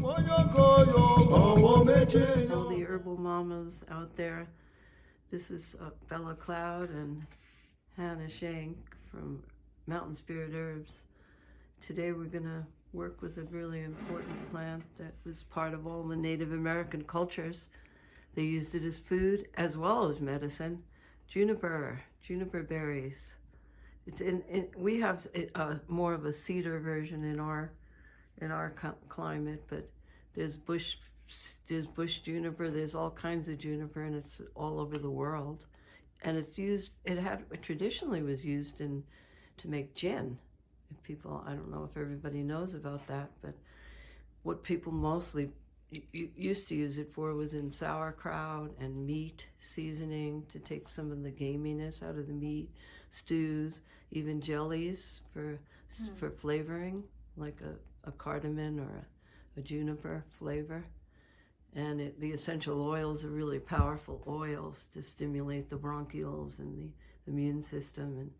All the herbal mamas out there. This is Bella Cloud and Hannah Shank from Mountain Spirit Herbs. Today we're going to work with a really important plant that was part of all the Native American cultures. They used it as food as well as medicine. Juniper berries. It's we have more of a cedar version in our climate, but there's bush juniper. There's all kinds of juniper, and it's all over the world. And it's used. It traditionally was used to make gin. People, I don't know if everybody knows about that, but what people mostly used to use it for was in sauerkraut and meat seasoning, to take some of the gaminess out of the meat, stews, even jellies for flavoring, like a cardamom or a juniper flavor. And the essential oils are really powerful oils to stimulate the bronchioles and the immune system. And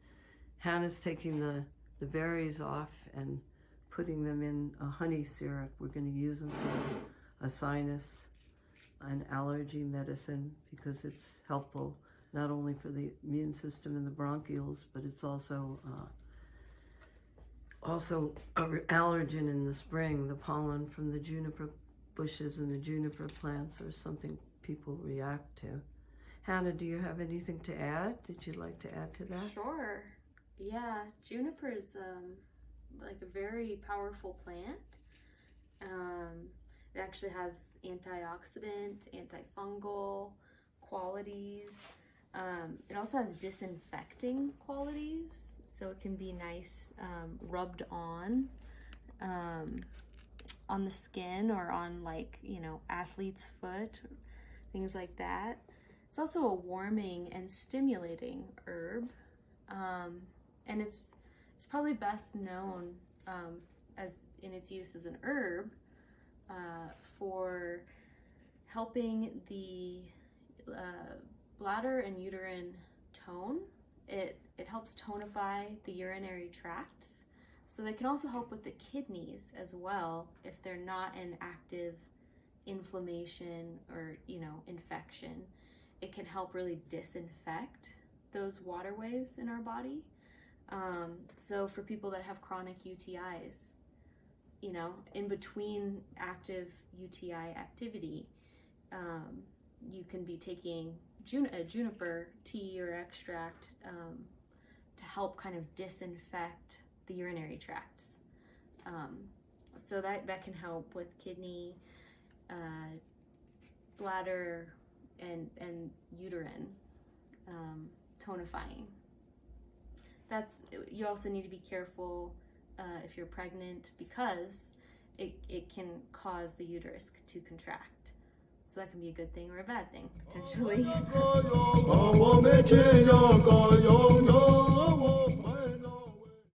Hannah's taking the berries off and putting them in a honey syrup. We're going to use them for a sinus and allergy medicine, because it's helpful not only for the immune system and the bronchioles, but it's also an allergen in the spring. The pollen from the juniper bushes and the juniper plants are something people react to. Hannah, do you have anything to add? Did you like to add to that? Sure. Yeah, juniper is like a very powerful plant. It actually has antioxidant, antifungal qualities. It also has disinfecting qualities, so it can be nice rubbed on the skin, or on, like, athlete's foot, things like that. It's also a warming and stimulating herb. And it's probably best known as in its use as an herb for helping the bladder and uterine tone. It helps tonify the urinary tracts, so they can also help with the kidneys as well if they're not in active inflammation or infection. It can help really disinfect those waterways in our body. So for people that have chronic UTIs, in between active UTI activity, you can be taking juniper tea or extract to help kind of disinfect the urinary tracts. So that can help with kidney, bladder, and uterine tonifying. You also need to be careful if you're pregnant, because it can cause the uterus to contract. So that can be a good thing or a bad thing, potentially.